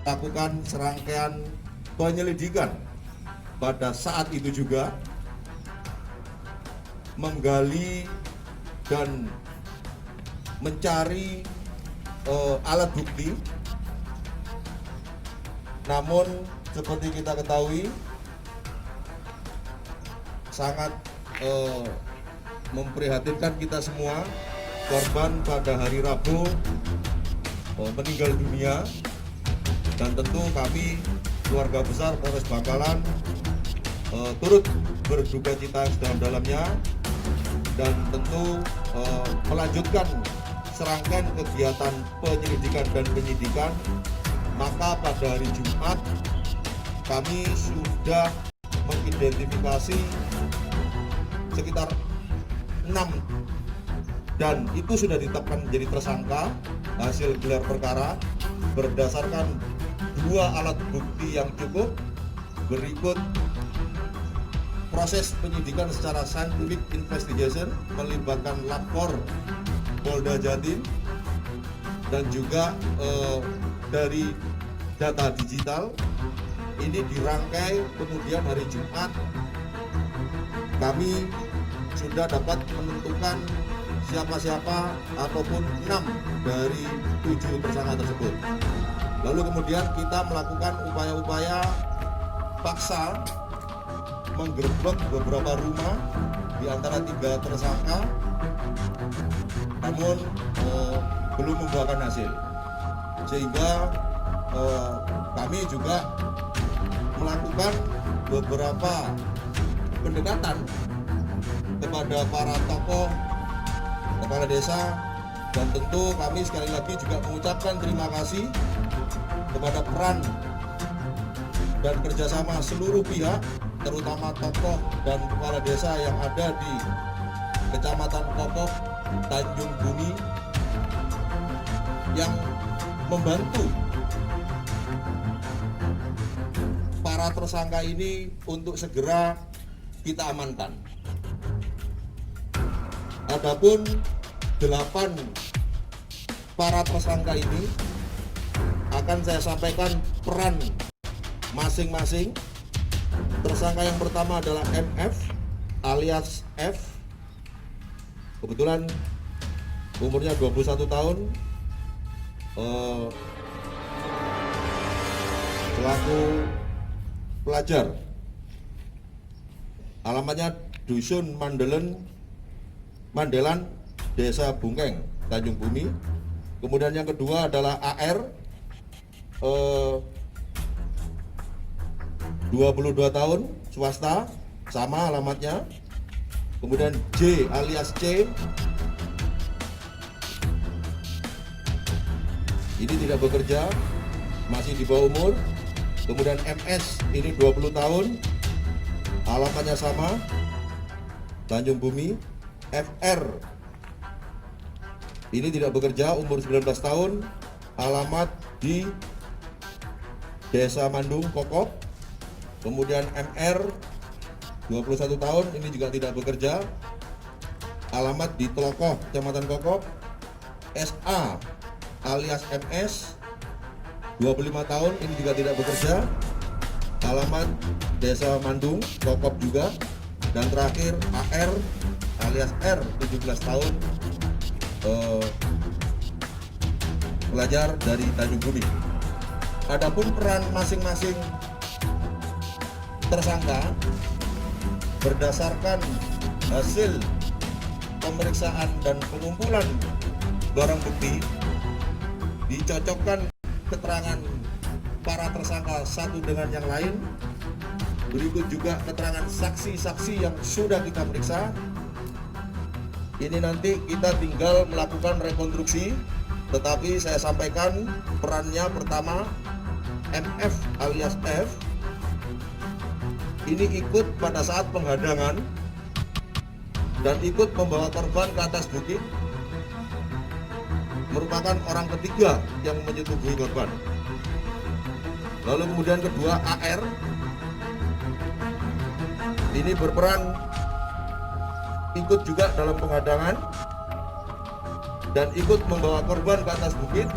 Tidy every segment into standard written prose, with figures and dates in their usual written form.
lakukan serangkaian penyelidikan pada saat itu juga, menggali dan mencari alat bukti. Namun seperti kita ketahui, sangat memprihatinkan kita semua, korban pada hari Rabu meninggal dunia, dan tentu kami keluarga besar Polres Bangkalan turut berduka cita sedalam-dalamnya, dan tentu melanjutkan serangkaian kegiatan penyelidikan dan penyidikan. Maka pada hari Jumat kami sudah mengidentifikasi sekitar 6, dan itu sudah ditetapkan menjadi tersangka hasil gelar perkara berdasarkan 2 alat bukti yang cukup. Berikut proses penyidikan secara scientific investigation melibatkan lapor Polda Jatim dan juga dari data digital. Ini dirangkai, kemudian hari Jumat kami sudah dapat menentukan siapa-siapa ataupun 6 dari 7 tersangka tersebut. Lalu kemudian kita melakukan upaya-upaya paksa menggerebek beberapa rumah di antara 3 tersangka, namun belum membuahkan hasil, sehingga kami juga melakukan beberapa pendekatan kepada para tokoh kepala desa, dan tentu kami sekali lagi juga mengucapkan terima kasih kepada peran dan kerjasama seluruh pihak, terutama tokoh dan kepala desa yang ada di Kecamatan Kokok, Tanjung Bumi, yang membantu para tersangka ini untuk segera kita amankan. Adapun 8 para tersangka ini akan saya sampaikan peran masing-masing. Tersangka yang pertama adalah MF alias F. Kebetulan umurnya 21 tahun. Selaku pelajar. Alamatnya Dusun Mandelan, Desa Bungkeng, Tanjung Bumi. Kemudian yang kedua adalah AR, 22 tahun, swasta, sama alamatnya. Kemudian J alias C, ini tidak bekerja, masih di bawah umur. Kemudian MS, ini 20 tahun, alamatnya sama, Tanjung Bumi. FR, ini tidak bekerja, umur 19 tahun, alamat di Desa Mandung, Kokok. Kemudian MR, 21 tahun, ini juga tidak bekerja, alamat di Telokoh, Kecamatan Kokok. SA alias MS, 25 tahun, ini juga tidak bekerja, alamat Desa Mandung, Kokok juga. Dan terakhir AR alias R, 17 tahun, pelajar dari Tanjung Bumi. Adapun peran masing-masing tersangka berdasarkan hasil pemeriksaan dan pengumpulan barang bukti, dicocokkan keterangan para tersangka satu dengan yang lain. Berikut juga keterangan saksi-saksi yang sudah kita periksa. Ini nanti kita tinggal melakukan rekonstruksi, tetapi saya sampaikan perannya pertama MF alias F ini ikut pada saat penghadangan dan ikut membawa korban ke atas bukit, merupakan orang ketiga yang menyetubuhi korban. Lalu kemudian kedua AR ini berperan ikut juga dalam penghadangan dan ikut membawa korban ke atas bukit,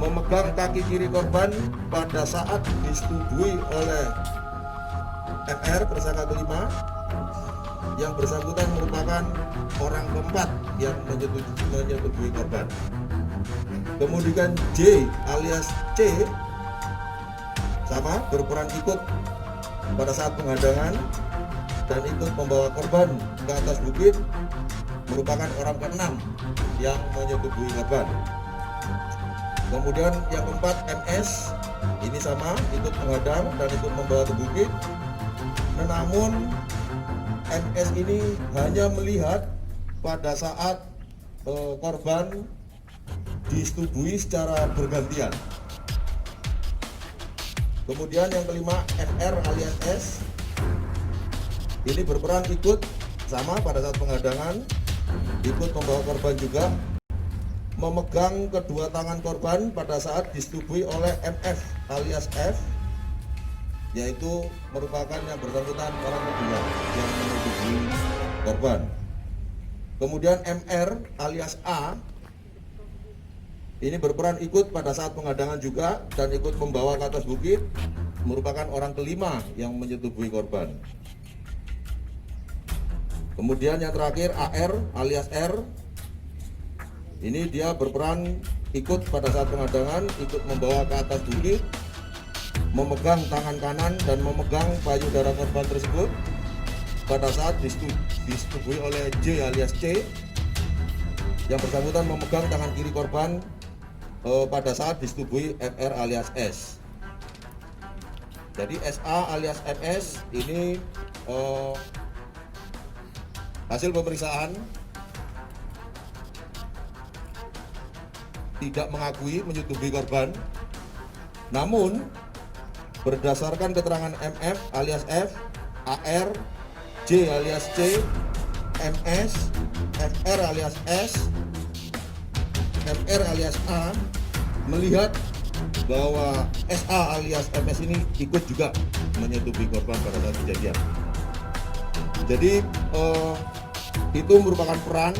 memegang kaki kiri korban pada saat disetujui oleh MR tersangka kelima. Yang bersangkutan merupakan orang keempat yang menyetujui korban. Kemudian J alias C sama berperan ikut pada saat penghadangan dan ikut membawa korban ke atas bukit, merupakan orang keenam yang menyetujui korban. Kemudian yang keempat MS, ini sama ikut menghadang dan ikut membawa ke bukit. Namun MS ini hanya melihat pada saat korban disetujui secara bergantian. Kemudian yang kelima NR alias S, ini berperan ikut sama pada saat penghadangan, ikut membawa korban juga, memegang kedua tangan korban pada saat disetujui oleh MF alias F, yaitu merupakan yang bersangkutan orang kedua yang menyetujui korban. Kemudian MR alias A, ini berperan ikut pada saat penghadangan juga dan ikut membawa ke atas bukit, merupakan orang kelima yang menyetujui korban. Kemudian yang terakhir AR alias R, ini dia berperan ikut pada saat penghadangan, ikut membawa ke atas bukit, memegang tangan kanan dan memegang payudara korban tersebut pada saat disetujui oleh J alias C. Yang bersangkutan memegang tangan kiri korban pada saat disetujui FR alias S. Jadi SA alias MS ini hasil pemeriksaan tidak mengakui menyetujui korban. Namun berdasarkan keterangan MF alias F, AR, J alias C, MS, FR alias S, MR alias A melihat bahwa SA alias MS ini ikut juga menyetujui korban pada saat kejadian. Jadi itu merupakan peran